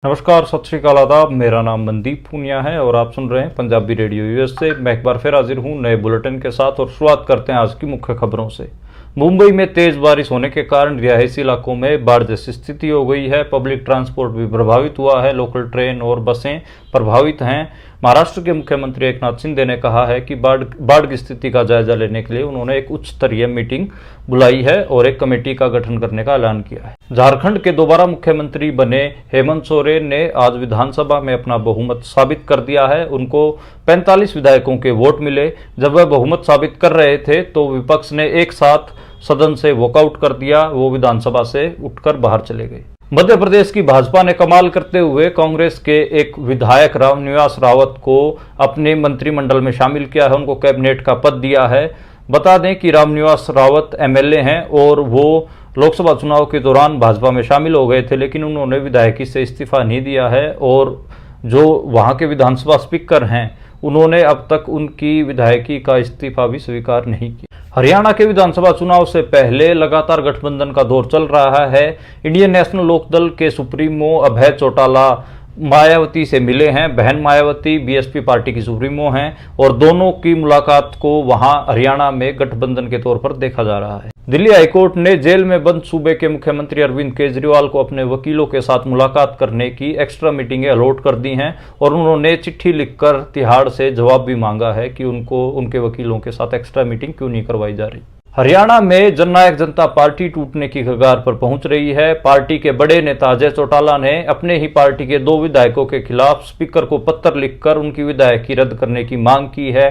नमस्कार, सत श्री अकाल, आदाब। मेरा नाम मनदीप पूनिया है और आप सुन रहे हैं पंजाबी रेडियो यूएस से। मैं एक बार फिर हाजिर हूं नए बुलेटिन के साथ और शुरुआत करते हैं आज की मुख्य खबरों से। मुंबई में तेज बारिश होने के कारण रिहायशी इलाकों में बाढ़ जैसी स्थिति हो गई है। पब्लिक ट्रांसपोर्ट भी प्रभावित हुआ है। लोकल ट्रेन और बसें प्रभावित हैं। महाराष्ट्र के मुख्यमंत्री एकनाथ शिंदे ने कहा है कि बाढ़ की स्थिति का जायजा लेने के लिए उन्होंने एक उच्च स्तरीय मीटिंग बुलाई है और एक कमेटी का गठन करने का ऐलान किया है। झारखंड के दोबारा मुख्यमंत्री बने हेमंत सोरेन ने आज विधानसभा में अपना बहुमत साबित कर दिया है। उनको 45 विधायकों के वोट मिले। जब वह बहुमत साबित कर रहे थे तो विपक्ष ने एक साथ सदन से वॉकआउट कर दिया। वो विधानसभा से उठकर बाहर चले गए। मध्य प्रदेश की भाजपा ने कमाल करते हुए कांग्रेस के एक विधायक रामनिवास रावत को अपने मंत्रिमंडल में शामिल किया है। उनको कैबिनेट का पद दिया है। बता दें कि रामनिवास रावत एमएलए हैं और वो लोकसभा चुनाव के दौरान भाजपा में शामिल हो गए थे, लेकिन उन्होंने विधायकी से इस्तीफा नहीं दिया है और जो वहां के विधानसभा स्पीकर हैं उन्होंने अब तक उनकी विधायकी का इस्तीफा भी स्वीकार नहीं किया। हरियाणा के विधानसभा चुनाव से पहले लगातार गठबंधन का दौर चल रहा है। इंडियन नेशनल लोकदल के सुप्रीमो अभय चौटाला मायावती से मिले हैं। बहन मायावती बीएसपी पार्टी की सुप्रीमो हैं और दोनों की मुलाकात को वहां हरियाणा में गठबंधन के तौर पर देखा जा रहा है। दिल्ली हाईकोर्ट ने जेल में बंद सूबे के मुख्यमंत्री अरविंद केजरीवाल को अपने वकीलों के साथ मुलाकात करने की एक्स्ट्रा मीटिंगें अलॉट कर दी हैं और उन्होंने चिट्ठी लिखकर तिहाड़ से जवाब भी मांगा है कि उनको उनके वकीलों के साथ एक्स्ट्रा मीटिंग क्यों नहीं करवाई जा रही। हरियाणा में जननायक जनता पार्टी टूटने की कगार पर पहुंच रही है। पार्टी के बड़े नेता अजय चौटाला ने अपने ही पार्टी के 2 विधायकों के खिलाफ स्पीकर को पत्र लिखकर उनकी विधायकी रद्द करने की मांग की है।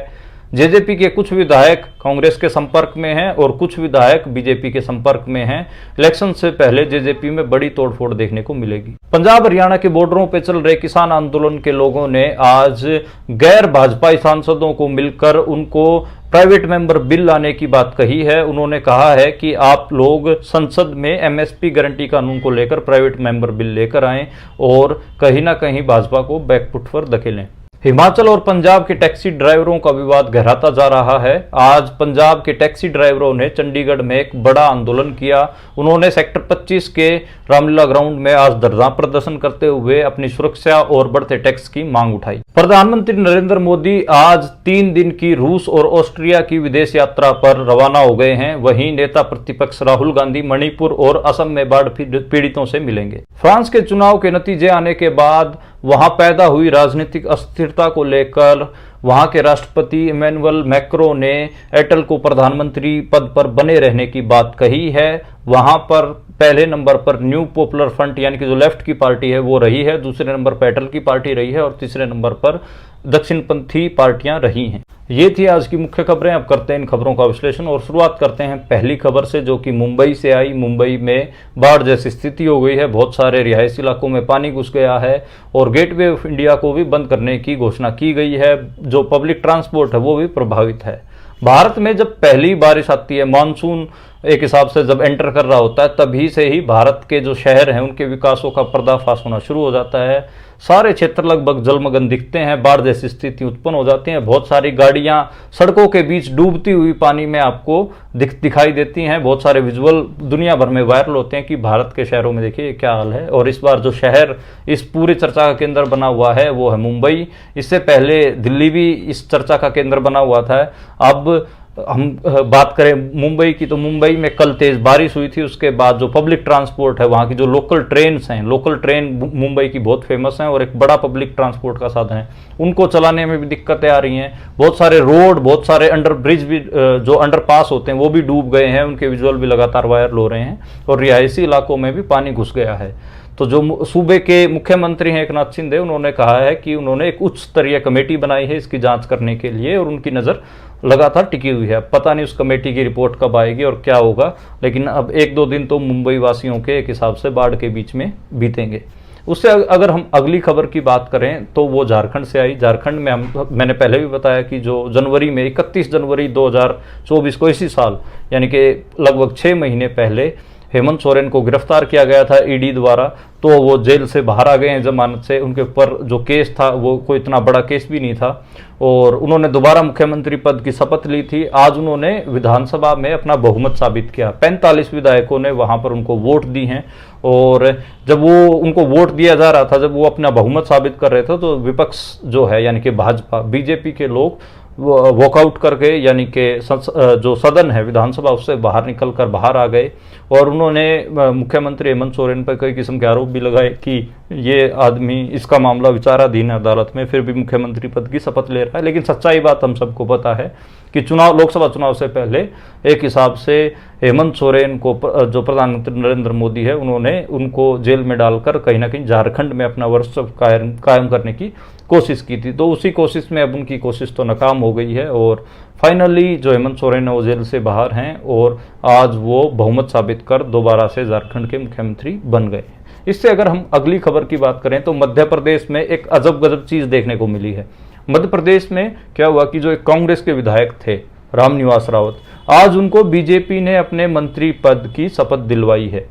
जेजेपी के कुछ विधायक कांग्रेस के संपर्क में हैं और कुछ विधायक बीजेपी के संपर्क में हैं। इलेक्शन से पहले जेजेपी में बड़ी तोड़फोड़ देखने को मिलेगी। पंजाब हरियाणा के बॉर्डरों पर चल रहे किसान आंदोलन के लोगों ने आज गैर भाजपाई सांसदों को मिलकर उनको प्राइवेट मेंबर बिल लाने की बात कही है। उन्होंने कहा है कि आप लोग संसद में एमएसपी गारंटी कानून को लेकर प्राइवेट मेंबर बिल लेकर आएं और कहीं ना कहीं भाजपा को बैकफुट पर धकेलें। हिमाचल और पंजाब के टैक्सी ड्राइवरों का विवाद गहराता जा रहा है। आज पंजाब के टैक्सी ड्राइवरों ने चंडीगढ़ में एक बड़ा आंदोलन किया। उन्होंने सेक्टर 25 के रामलीला ग्राउंड में आज धरना प्रदर्शन करते हुए अपनी सुरक्षा और बढ़ते टैक्स की मांग उठाई। प्रधानमंत्री नरेंद्र मोदी आज 3 दिन की रूस और ऑस्ट्रिया की विदेश यात्रा पर रवाना हो गए हैं। वहीं नेता प्रतिपक्ष राहुल गांधी मणिपुर और असम में बाढ़ पीड़ितों से मिलेंगे। फ्रांस के चुनाव के नतीजे आने के बाद वहां पैदा हुई राजनीतिक अस्थिरता को लेकर वहां के राष्ट्रपति इमैनुअल मैक्रों ने एटल को प्रधानमंत्री पद पर बने रहने की बात कही है। वहां पर पहले नंबर पर न्यू पॉपुलर फ्रंट यानी कि जो लेफ्ट की पार्टी है वो रही है, दूसरे नंबर पर एटल की पार्टी रही है और तीसरे नंबर पर दक्षिणपंथी पार्टियां रही हैं। ये थी आज की मुख्य खबरें। अब करते हैं इन खबरों का विश्लेषण और शुरुआत करते हैं पहली खबर से, जो कि मुंबई से आई। मुंबई में बाढ़ जैसी स्थिति हो गई है। बहुत सारे रिहायशी इलाकों में पानी घुस गया है और गेटवे ऑफ इंडिया को भी बंद करने की घोषणा की गई है। जो पब्लिक ट्रांसपोर्ट है वो भी प्रभावित है। भारत में जब पहली बारिश आती है, मानसून एक हिसाब से जब एंटर कर रहा होता है, तभी से ही भारत के जो शहर हैं उनके विकासों का पर्दाफाश होना शुरू हो जाता है। सारे क्षेत्र लगभग जलमग्न दिखते हैं। बाढ़ जैसी स्थिति उत्पन्न हो जाती है। बहुत सारी गाड़ियां सड़कों के बीच डूबती हुई पानी में आपको दिखाई देती हैं। बहुत सारे विजुअल दुनिया भर में वायरल होते हैं कि भारत के शहरों में देखिए क्या हाल है। और इस बार जो शहर इस पूरी चर्चा का केंद्र बना हुआ है वो है मुंबई। इससे पहले दिल्ली भी इस चर्चा का केंद्र बना हुआ था। अब हम बात करें मुंबई की, तो मुंबई में कल तेज बारिश हुई थी। उसके बाद जो पब्लिक ट्रांसपोर्ट है, वहाँ की जो लोकल ट्रेन्स हैं, लोकल ट्रेन मुंबई की बहुत फेमस हैं और एक बड़ा पब्लिक ट्रांसपोर्ट का साधन है, उनको चलाने में भी दिक्कतें आ रही हैं। बहुत सारे रोड, बहुत सारे अंडर ब्रिज भी, जो अंडरपास होते हैं वो भी डूब गए हैं। उनके विजुअल भी लगातार वायरल हो रहे हैं और रिहायशी इलाकों में भी पानी घुस गया है। तो जो सूबे के मुख्यमंत्री हैं एकनाथ शिंदे, उन्होंने कहा है कि उन्होंने एक उच्च स्तरीय कमेटी बनाई है इसकी जांच करने के लिए और उनकी नज़र लगातार टिकी हुई है। पता नहीं उस कमेटी की रिपोर्ट कब आएगी और क्या होगा, लेकिन अब 1-2 दिन तो मुंबई वासियों के एक हिसाब से बाढ़ के बीच में बीतेंगे। उससे अगर हम अगली खबर की बात करें तो वो झारखंड से आई। झारखंड में मैंने पहले भी बताया कि जो जनवरी में 31 जनवरी 2024 को, इसी साल यानी कि लगभग 6 महीने पहले हेमंत सोरेन को गिरफ्तार किया गया था ईडी द्वारा, तो वो जेल से बाहर आ गए हैं जमानत से। उनके ऊपर जो केस था वो कोई इतना बड़ा केस भी नहीं था, और उन्होंने दोबारा मुख्यमंत्री पद की शपथ ली थी। आज उन्होंने विधानसभा में अपना बहुमत साबित किया। 45 विधायकों ने वहां पर उनको वोट दी हैं, और जब वो उनको वोट दिया जा रहा था, जब वो अपना बहुमत साबित कर रहे थे, तो विपक्ष जो है यानी कि भाजपा बीजेपी के लोग वॉकआउट करके, यानी कि जो सदन है विधानसभा उससे बाहर निकल कर बाहर आ गए, और उन्होंने मुख्यमंत्री हेमंत सोरेन पर कई किस्म के आरोप भी लगाए कि ये आदमी, इसका मामला विचाराधीन है अदालत में, फिर भी मुख्यमंत्री पद की शपथ ले रहा है। लेकिन सच्चाई बात हम सबको पता है कि लोकसभा चुनाव से पहले एक हिसाब से हेमंत सोरेन को, जो प्रधानमंत्री नरेंद्र मोदी है, उन्होंने उनको जेल में डालकर कहीं ना कहीं झारखंड में अपना वर्चस्व कायम करने की कोशिश की थी। तो उसी कोशिश में अब उनकी कोशिश तो नाकाम हो गई है, और फाइनली जो हेमंत सोरेन है वो जेल से बाहर हैं, और आज वो बहुमत साबित कर दोबारा से झारखंड के मुख्यमंत्री बन गए। इससे अगर हम अगली खबर की बात करें तो मध्य प्रदेश में एक अजब गजब चीज देखने को मिली है। मध्य प्रदेश में क्या हुआ कि जो एक कांग्रेस के विधायक थे रामनिवास रावत, आज उनको बीजेपी ने अपने मंत्री पद की शपथ दिलवाई है।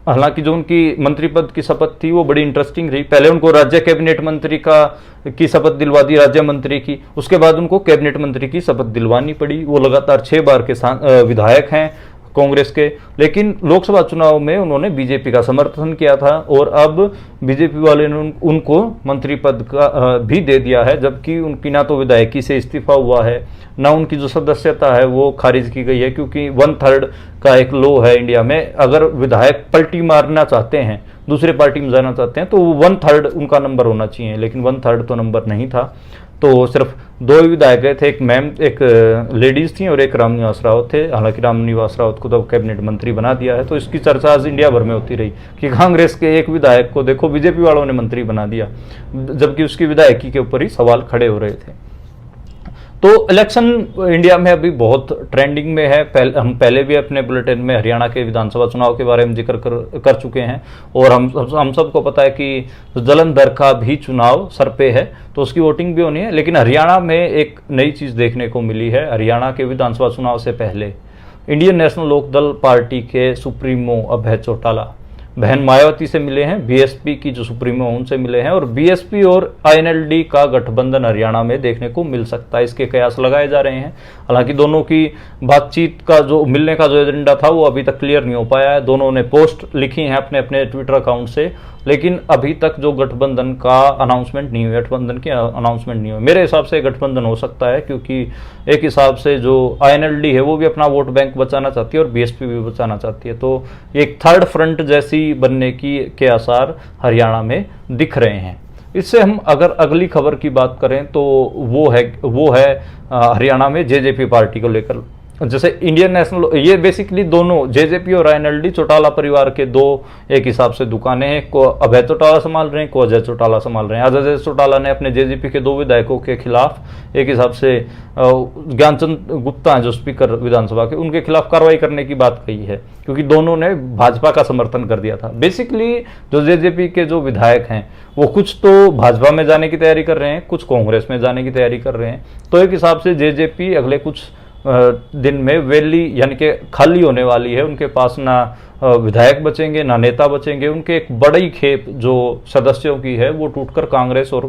हालांकि जो उनकी मंत्री पद की शपथ थी वो बड़ी इंटरेस्टिंग रही। पहले उनको राज्य कैबिनेट मंत्री की शपथ दिलवा दी, राज्य मंत्री की, उसके बाद उनको कैबिनेट मंत्री की शपथ दिलवानी पड़ी। वो लगातार 6 बार के विधायक हैं कांग्रेस के, लेकिन लोकसभा चुनाव में उन्होंने बीजेपी का समर्थन किया था, और अब बीजेपी वाले ने उनको मंत्री पद का भी दे दिया है, जबकि उनकी ना तो विधायकी से इस्तीफा हुआ है, ना उनकी जो सदस्यता है वो खारिज की गई है, क्योंकि 1/3 का एक लॉ है इंडिया में। अगर विधायक पलटी मारना चाहते हैं, दूसरे पार्टी में जाना चाहते हैं, तो 1/3 उनका नंबर होना चाहिए, लेकिन 1/3 तो नंबर नहीं था। तो सिर्फ 2 ही विधायक गए थे, एक लेडीज थी और एक रामनिवास रावत थे। हालांकि रामनिवास रावत को तो कैबिनेट मंत्री बना दिया है। तो इसकी चर्चा आज इंडिया भर में होती रही कि कांग्रेस के एक विधायक को देखो बीजेपी वालों ने मंत्री बना दिया, जबकि उसकी विधायकी के ऊपर ही सवाल खड़े हो रहे थे। तो इलेक्शन इंडिया में अभी बहुत ट्रेंडिंग में है। हम पहले भी अपने बुलेटिन में हरियाणा के विधानसभा चुनाव के बारे में जिक्र कर चुके हैं, और हम सबको पता है कि जालंधर का भी चुनाव सर पे है, तो उसकी वोटिंग भी होनी है। लेकिन हरियाणा में एक नई चीज़ देखने को मिली है। हरियाणा के विधानसभा चुनाव से पहले इंडियन नेशनल लोकदल पार्टी के सुप्रीमो अभय चौटाला बहन मायावती से मिले हैं, बीएसपी की जो सुप्रीमो उनसे मिले हैं, और बीएसपी और आईएनएलडी का गठबंधन हरियाणा में देखने को मिल सकता है, इसके कयास लगाए जा रहे हैं। हालांकि दोनों की बातचीत का जो मिलने का जो एजेंडा था वो अभी तक क्लियर नहीं हो पाया है। दोनों ने पोस्ट लिखी हैं अपने अपने ट्विटर अकाउंट से, लेकिन अभी तक जो गठबंधन का अनाउंसमेंट नहीं हुआ, गठबंधन की अनाउंसमेंट नहीं हुआ। मेरे हिसाब से गठबंधन हो सकता है, क्योंकि एक हिसाब से जो आईएनएलडी है वो भी अपना वोट बैंक बचाना चाहती है और बीएसपी भी बचाना चाहती है। तो एक थर्ड फ्रंट जैसी बनने के आसार हरियाणा में दिख रहे हैं। इससे हम अगर अगली खबर की बात करें तो वो है हरियाणा में जेजेपी पार्टी को लेकर। जैसे इंडियन नेशनल, ये बेसिकली दोनों जेजेपी और आईएनएलडी चौटाला परिवार के दो एक हिसाब से दुकानें हैं। को अभय चौटाला संभाल रहे हैं, को अजय चौटाला संभाल रहे हैं। आज अजय चौटाला ने अपने जेजेपी के 2 विधायकों के खिलाफ एक हिसाब से ज्ञानचंद गुप्ता हैं जो स्पीकर विधानसभा के, उनके खिलाफ कार्रवाई करने की बात कही है, क्योंकि दोनों ने भाजपा का समर्थन कर दिया था। बेसिकली जो जेजेपी के जो विधायक हैं वो कुछ तो भाजपा में जाने की तैयारी कर रहे हैं, कुछ कांग्रेस में जाने की तैयारी कर रहे हैं। तो एक हिसाब से जेजेपी अगले कुछ दिन में वैली यानी कि खाली होने वाली है। उनके पास ना विधायक बचेंगे ना नेता बचेंगे। उनके एक बड़ी खेप जो सदस्यों की है वो टूटकर कांग्रेस और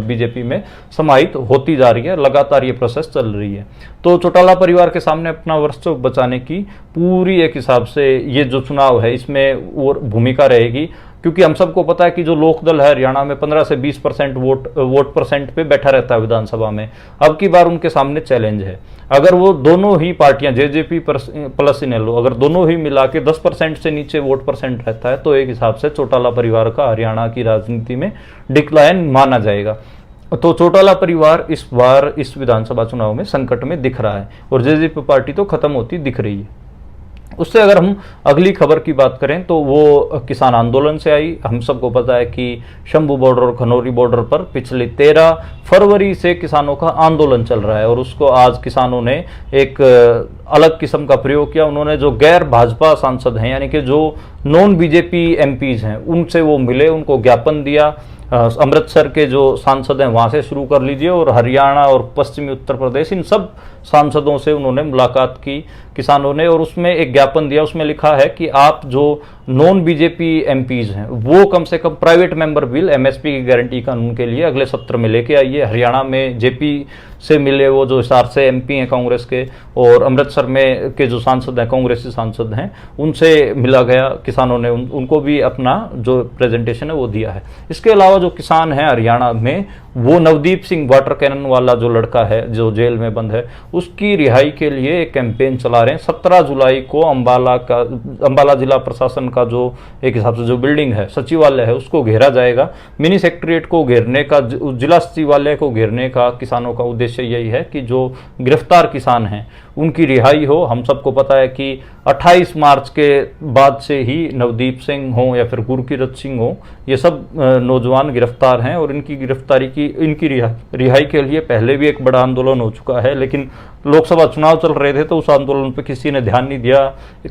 बीजेपी में समाहित होती जा रही है। लगातार ये प्रोसेस चल रही है। तो चौटाला परिवार के सामने अपना वर्चस्व बचाने की पूरी एक हिसाब से ये जो चुनाव है इसमें और भूमिका रहेगी, क्योंकि हम सबको पता है कि जो लोकदल है हरियाणा में 15 से 20% वोट परसेंट पे बैठा रहता है विधानसभा में। अब की बार उनके सामने चैलेंज है। अगर वो दोनों ही पार्टियां जेजेपी प्लस इनेलो अगर दोनों ही मिला के 10% से नीचे वोट परसेंट रहता है तो एक हिसाब से चौटाला परिवार का हरियाणा की राजनीति में डिक्लाइन माना जाएगा। तो चौटाला परिवार इस बार इस विधानसभा चुनाव में संकट में दिख रहा है और जेजेपी पार्टी तो खत्म होती दिख रही है। उससे अगर हम अगली खबर की बात करें तो वो किसान आंदोलन से आई। हम सबको पता है कि शंभू बॉर्डर और खनौरी बॉर्डर पर पिछले 13 फरवरी से किसानों का आंदोलन चल रहा है और उसको आज किसानों ने एक अलग किस्म का प्रयोग किया। उन्होंने जो गैर भाजपा सांसद हैं यानी कि जो नॉन बीजेपी एमपीज हैं उनसे वो मिले, उनको ज्ञापन दिया अमृतसर के जो सांसद हैं वहाँ से शुरू कर लीजिए, और हरियाणा और पश्चिमी उत्तर प्रदेश, इन सब सांसदों से उन्होंने मुलाकात की किसानों ने, और उसमें एक ज्ञापन दिया। उसमें लिखा है कि आप जो नॉन बीजेपी एमपीज हैं वो कम से कम प्राइवेट मेंबर बिल एमएसपी की गारंटी कानून के लिए अगले सत्र में लेके आइए। हरियाणा में जेपी से मिले वो जो हिसार से एमपी हैं कांग्रेस के, और अमृतसर में के जो सांसद हैं कांग्रेसी सांसद हैं उनसे मिला गया किसानों ने, उनको भी अपना जो प्रेजेंटेशन है वो दिया है। इसके अलावा जो किसान हैं हरियाणा में, वो नवदीप सिंह वाटर कैनन वाला जो लड़का है जो जेल में बंद है, उसकी रिहाई के लिए एक कैंपेन चला रहे हैं। 17 जुलाई को अंबाला जिला प्रशासन का जो एक हिसाब से जो बिल्डिंग है, सचिवालय है, उसको घेरा जाएगा। मिनी सेक्रेटरीट को घेरने का, जिला सचिवालय को घेरने का किसानों का उद्देश्य यही है कि जो गिरफ्तार किसान हैं उनकी रिहाई हो। हम सबको पता है कि 28 मार्च के बाद से ही नवदीप सिंह हो या फिर गुरकीरत सिंह हो, ये सब नौजवान गिरफ्तार हैं, और इनकी गिरफ्तारी की, इनकी रिहाई के लिए पहले भी एक बड़ा आंदोलन हो चुका है, लेकिन लोकसभा चुनाव चल रहे थे तो उस आंदोलन पर किसी ने ध्यान नहीं दिया।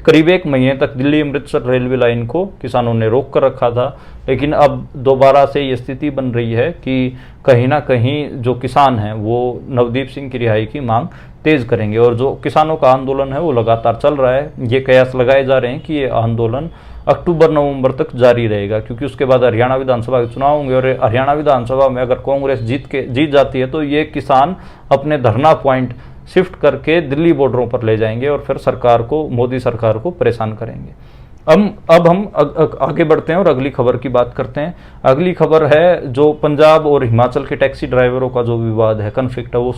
करीब 1 महीने तक दिल्ली अमृतसर रेलवे लाइन को किसानों ने रोक कर रखा था, लेकिन अब दोबारा से ये स्थिति बन रही है कि कहीं ना कहीं जो किसान हैं वो नवदीप सिंह की रिहाई की मांग तेज करेंगे, और जो किसानों का आंदोलन है वो लगातार चल रहा है। ये कयास लगाए जा रहे हैं कि ये आंदोलन अक्टूबर-नवंबर तक जारी रहेगा, क्योंकि उसके बाद हरियाणा विधानसभा के चुनाव होंगे, और हरियाणा विधानसभा में अगर कांग्रेस जीत जाती है तो ये किसान अपने धरना पॉइंट शिफ्ट करके दिल्ली बॉर्डरों पर ले जाएंगे और फिर सरकार को, मोदी सरकार को परेशान करेंगे। अब हम आगे बढ़ते हैं और अगली खबर की बात करते हैं। अगली खबर है जो पंजाब और हिमाचल के टैक्सी ड्राइवरों का जो विवाद है, कन्फ्लिक्ट है, वो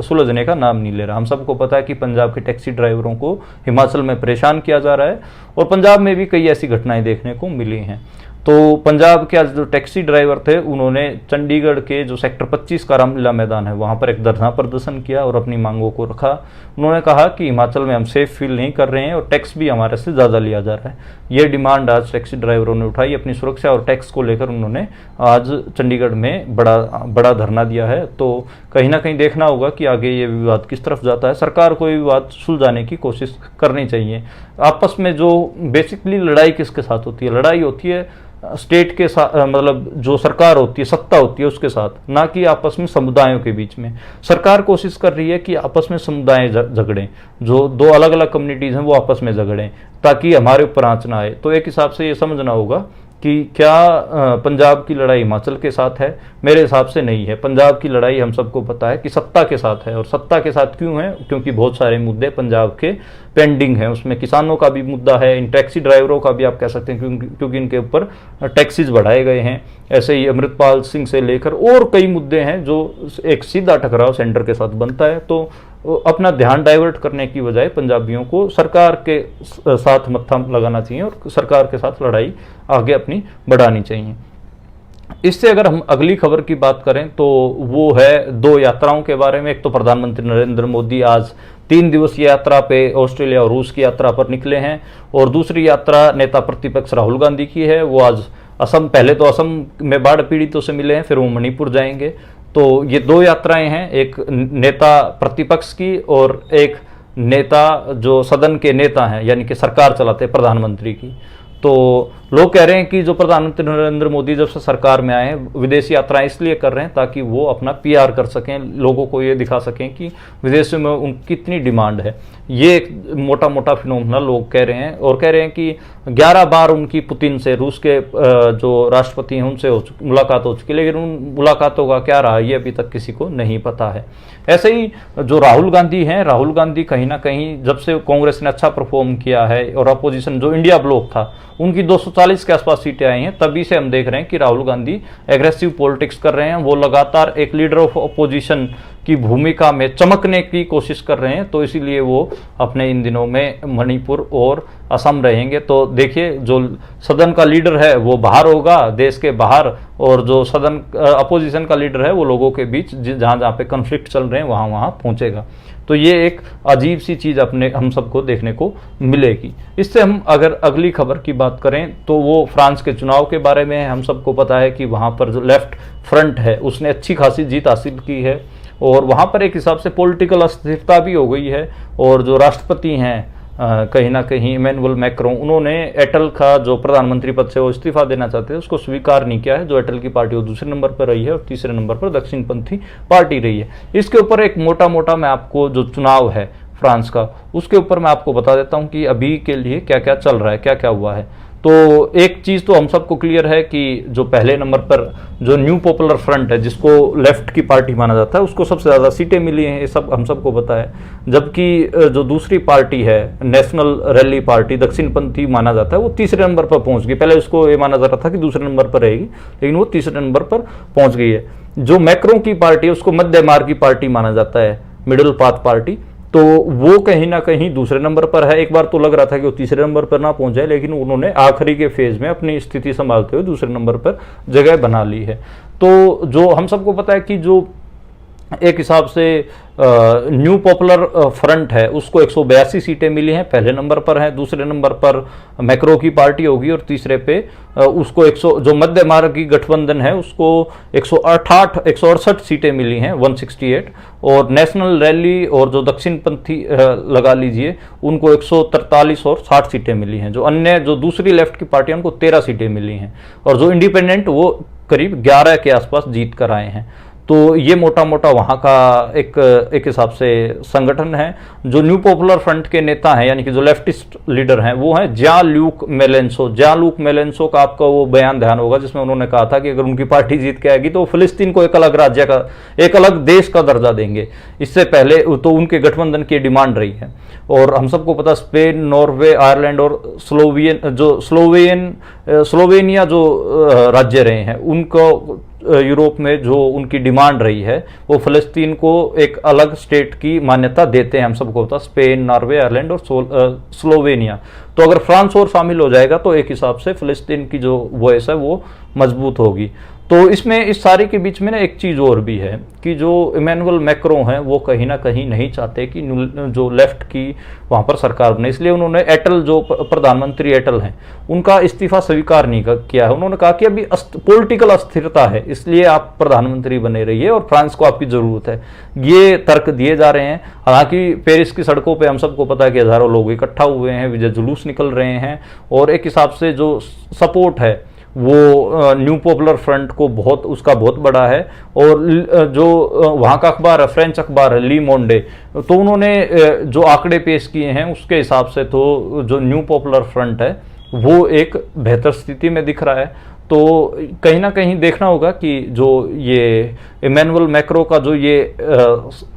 सुलझने का नाम नहीं ले रहा। हम सबको पता है कि पंजाब के टैक्सी ड्राइवरों को हिमाचल में परेशान किया जा रहा है, और पंजाब में भी कई ऐसी घटनाएं देखने को मिली हैं। तो पंजाब के आज जो टैक्सी ड्राइवर थे उन्होंने चंडीगढ़ के जो सेक्टर 25 का रामलीला मैदान है वहाँ पर एक धरना प्रदर्शन किया और अपनी मांगों को रखा। उन्होंने कहा कि हिमाचल में हम सेफ फील नहीं कर रहे हैं और टैक्स भी हमारे से ज़्यादा लिया जा रहा है। ये डिमांड आज टैक्सी ड्राइवरों ने उठाई। अपनी सुरक्षा और टैक्स को लेकर उन्होंने आज चंडीगढ़ में बड़ा धरना दिया है। तो कहीं ना कहीं देखना होगा कि आगे ये विवाद किस तरफ जाता है। सरकार को ये विवाद सुलझाने की कोशिश करनी चाहिए। आपस में जो बेसिकली लड़ाई किसके साथ होती है? लड़ाई होती है स्टेट के साथ, मतलब जो सरकार होती है, सत्ता होती है उसके साथ, ना कि आपस में समुदायों के बीच में। सरकार कोशिश कर रही है कि आपस में समुदाय झगड़ें, जो दो अलग अलग कम्युनिटीज़ हैं वो आपस में झगड़ें ताकि हमारे ऊपर आँच ना आए। तो एक हिसाब से ये समझना होगा कि क्या पंजाब की लड़ाई हिमाचल के साथ है? मेरे हिसाब से नहीं है। पंजाब की लड़ाई हम सबको पता है कि सत्ता के साथ है। और सत्ता के साथ क्यों है? क्योंकि बहुत सारे मुद्दे पंजाब के पेंडिंग हैं। उसमें किसानों का भी मुद्दा है, इन टैक्सी ड्राइवरों का भी आप कह सकते हैं क्योंकि इनके ऊपर टैक्सीज बढ़ाए गए हैं। ऐसे ही अमृतपाल सिंह से लेकर और कई मुद्दे हैं जो एक सीधा टकराव सेंटर के साथ बनता है। तो अपना ध्यान डाइवर्ट करने की बजाय पंजाबियों को सरकार के साथ मत्था लगाना चाहिए और सरकार के साथ लड़ाई आगे अपनी बढ़ानी चाहिए। इससे अगर हम अगली खबर की बात करें तो वो है दो यात्राओं के बारे में। एक तो प्रधानमंत्री नरेंद्र मोदी आज 3 दिवसीय यात्रा पे ऑस्ट्रेलिया और रूस की यात्रा पर निकले हैं, और दूसरी यात्रा नेता प्रतिपक्ष राहुल गांधी की है। वो आज असम, पहले तो असम में बाढ़ पीड़ितों से मिले हैं, फिर वो मणिपुर जाएंगे। तो ये 2 यात्राएं हैं, एक नेता प्रतिपक्ष की और एक नेता जो सदन के नेता हैं यानी कि सरकार चलाते प्रधानमंत्री की। तो लोग कह रहे हैं कि जो प्रधानमंत्री नरेंद्र मोदी जब से सरकार में आए हैं विदेशी यात्राएं इसलिए कर रहे हैं ताकि वो अपना पीआर कर सकें, लोगों को ये दिखा सकें कि विदेशों में उनकी कितनी डिमांड है। ये एक मोटा मोटा फिनोमिना लोग कह रहे हैं, और कह रहे हैं कि 11 बार उनकी पुतिन से, रूस के जो राष्ट्रपति हैं उनसे मुलाकात हो चुकी, लेकिन उन मुलाकातों का क्या रहा ये अभी तक किसी को नहीं पता है। ऐसे ही जो राहुल गांधी हैं, राहुल गांधी कहीं ना कहीं जब से कांग्रेस ने अच्छा परफॉर्म किया है और अपोजिशन जो इंडिया ब्लॉक था उनकी 240 के आसपास सीटें आई हैं, तभी से हम देख रहे हैं कि राहुल गांधी एग्रेसिव पॉलिटिक्स कर रहे हैं। वो लगातार एक लीडर ऑफ अपोजिशन की भूमिका में चमकने की कोशिश कर रहे हैं। तो इसीलिए वो अपने इन दिनों में मणिपुर और असम रहेंगे। तो देखिए जो सदन का लीडर है वो बाहर होगा, देश के बाहर, और जो सदन अपोजिशन का लीडर है वो लोगों के बीच जहाँ जहाँ पे कन्फ्लिक्ट चल रहे हैं वहाँ वहाँ पहुँचेगा। तो ये एक अजीब सी चीज़ हम सबको देखने को मिलेगी। इससे हम अगर अगली खबर की बात करें तो वो फ्रांस के चुनाव के बारे में है। हम सबको पता है कि वहाँ पर जो लेफ्ट फ्रंट है उसने अच्छी खासी जीत हासिल की है, और वहाँ पर एक हिसाब से पॉलिटिकल अस्थिरता भी हो गई है। और जो राष्ट्रपति हैं कहीं ना कहीं इमैनुअल मैक्रों उन्होंने एटल का जो प्रधानमंत्री पद से वो इस्तीफा देना चाहते थे उसको स्वीकार नहीं किया है। जो एटल की पार्टी वो दूसरे नंबर पर रही है और तीसरे नंबर पर दक्षिणपंथी पार्टी रही है। इसके ऊपर एक मोटा मोटा मैं आपको जो चुनाव है फ्रांस का उसके ऊपर मैं आपको बता देता हूं कि अभी के लिए क्या क्या चल रहा है, क्या क्या हुआ है। तो एक चीज तो हम सबको क्लियर है कि जो पहले नंबर पर जो न्यू पॉपुलर फ्रंट है, जिसको लेफ्ट की पार्टी माना जाता है, उसको सबसे ज्यादा सीटें मिली हैं, ये सब हम सबको पता है। जबकि जो दूसरी पार्टी है नेशनल रैली पार्टी, दक्षिणपंथी माना जाता है, वो तीसरे नंबर पर पहुंच गई। पहले उसको ये माना जा रहा था कि दूसरे नंबर पर रहेगी, लेकिन वो तीसरे नंबर पर पहुंच गई है। जो मैक्रों की पार्टी है उसको मध्य मार्ग की पार्टी माना जाता है, मिडिल पाथ पार्टी, तो वो कहीं ना कहीं दूसरे नंबर पर है। एक बार तो लग रहा था कि वो तीसरे नंबर पर ना पहुंचे, लेकिन उन्होंने आखिरी के फेज में अपनी स्थिति संभालते हुए दूसरे नंबर पर जगह बना ली है। तो जो हम सबको पता है कि जो एक हिसाब से न्यू पॉपुलर फ्रंट है उसको 182 सीटें मिली हैं, पहले नंबर पर है। दूसरे नंबर पर मैक्रो की पार्टी होगी और तीसरे पे उसको 100 जो मध्य मार्ग की गठबंधन है उसको 168 सीटें मिली हैं, 168। और नेशनल रैली और जो दक्षिणपंथी लगा लीजिए उनको 143 और 60 सीटें मिली हैं। जो अन्य जो दूसरी लेफ्ट की पार्टी उनको 13 सीटें मिली हैं और जो इंडिपेंडेंट वो करीब 11 के आसपास जीत कर आए हैं। तो ये मोटा मोटा वहाँ का एक हिसाब से संगठन है। जो न्यू पॉपुलर फ्रंट के नेता हैं यानी कि जो लेफ्टिस्ट लीडर हैं वो हैं ज्यां-ल्यूक मेलेंसो। ज्यां-ल्यूक मेलेंसो का आपका वो बयान ध्यान होगा जिसमें उन्होंने कहा था कि अगर उनकी पार्टी जीत के आएगी तो फिलिस्तीन को एक अलग राज्य का, एक अलग देश का दर्जा देंगे। इससे पहले तो उनके गठबंधन की डिमांड रही है। और हम सबको पता स्पेन, नॉर्वे, आयरलैंड और स्लोवेनिया जो राज्य रहे हैं उनको यूरोप में जो उनकी डिमांड रही है वो फिलिस्तीन को एक अलग स्टेट की मान्यता देते हैं। हम सबको पता स्पेन, नॉर्वे, आयरलैंड और स्लोवेनिया। तो अगर फ्रांस और शामिल हो जाएगा तो एक हिसाब से फिलिस्तीन की जो वॉइस है वो मजबूत होगी। तो इसमें इस सारी के बीच में ना एक चीज़ और भी है कि जो इमैनुअल मैक्रों हैं वो कहीं ना कहीं नहीं चाहते कि जो लेफ्ट की वहाँ पर सरकार बने, इसलिए उन्होंने एटल जो प्रधानमंत्री एटल हैं उनका इस्तीफा स्वीकार नहीं किया है। उन्होंने कहा कि अभी पॉलिटिकल अस्थिरता है इसलिए आप प्रधानमंत्री बने रहिए और फ्रांस को आपकी ज़रूरत है। ये तर्क दिए जा रहे हैं। हालांकि पेरिस की सड़कों पर हम सबको पता है कि हज़ारों लोग इकट्ठा हुए हैं, विजय जुलूस निकल रहे हैं और एक हिसाब से जो सपोर्ट है वो न्यू पॉपुलर फ्रंट को उसका बहुत बड़ा है। और जो वहाँ का अखबार है, फ्रेंच अखबार है ली मोंडे, तो उन्होंने जो आंकड़े पेश किए हैं उसके हिसाब से तो जो न्यू पॉपुलर फ्रंट है वो एक बेहतर स्थिति में दिख रहा है। तो कहीं ना कहीं देखना होगा कि जो ये इमैनुअल मैक्रो का जो ये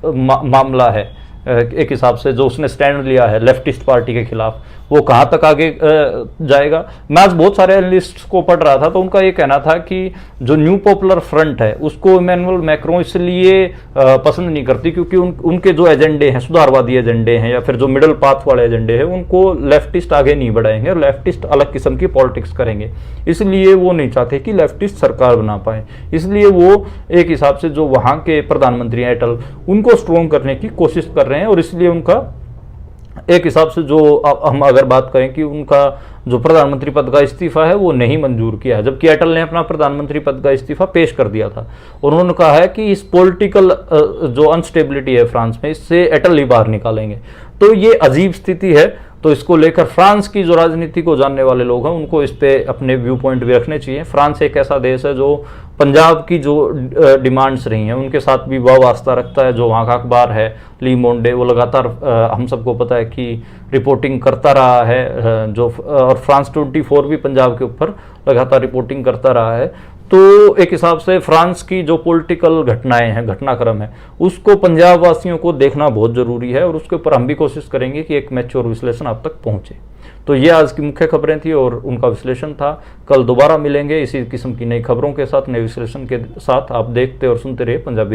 मामला है एक हिसाब से जो उसने स्टैंड लिया है लेफ्टिस्ट पार्टी के खिलाफ वो कहाँ तक आगे जाएगा। मैं आज बहुत सारे एनालिस्ट्स को पढ़ रहा था तो उनका ये कहना था कि जो न्यू पॉपुलर फ्रंट है उसको इमैनुअल मैक्रों इसलिए पसंद नहीं करती क्योंकि उनके जो एजेंडे हैं, सुधारवादी एजेंडे हैं या फिर जो मिडिल पाथ वाले एजेंडे हैं उनको लेफ्टिस्ट आगे नहीं बढ़ाएंगे और लेफ्टिस्ट अलग किस्म की पॉलिटिक्स करेंगे। इसलिए वो नहीं चाहते कि लेफ्टिस्ट सरकार बना पाए। इसलिए वो एक हिसाब से जो वहाँ के प्रधानमंत्री हैं एटल उनको स्ट्रॉन्ग करने की कोशिश कर रहे हैं। और इसलिए उनका एक हिसाब से जो हम अगर बात करें कि उनका जो प्रधानमंत्री पद का इस्तीफा है वो नहीं मंजूर किया है, जबकि एटल ने अपना प्रधानमंत्री पद का इस्तीफा पेश कर दिया था। और उन्होंने कहा है कि इस पॉलिटिकल जो अनस्टेबिलिटी है फ्रांस में इससे एटल ही बाहर निकालेंगे। तो ये अजीब स्थिति है। तो इसको लेकर फ्रांस की जो राजनीति को जानने वाले लोग हैं उनको इस पे अपने व्यू पॉइंट भी रखने चाहिए। फ्रांस एक ऐसा देश है जो पंजाब की जो डिमांड्स रही हैं उनके साथ भी वास्ता रखता है। जो वहाँ का अखबार है ली मोंडे वो लगातार हम सबको पता है कि रिपोर्टिंग करता रहा है जो और फ्रांस 24 भी पंजाब के ऊपर लगातार रिपोर्टिंग करता रहा है। तो एक हिसाब से फ्रांस की जो पॉलिटिकल घटनाएं हैं, घटनाक्रम है, उसको पंजाब वासियों को देखना बहुत ज़रूरी है और उसके ऊपर हम भी कोशिश करेंगे कि एक मैच्योर विश्लेषण आप तक पहुंचे। तो ये आज की मुख्य खबरें थी और उनका विश्लेषण था। कल दोबारा मिलेंगे इसी किस्म की नई खबरों के साथ, नए विश्लेषण के साथ। आप देखते और सुनते रहिए पंजाबी रेडियो।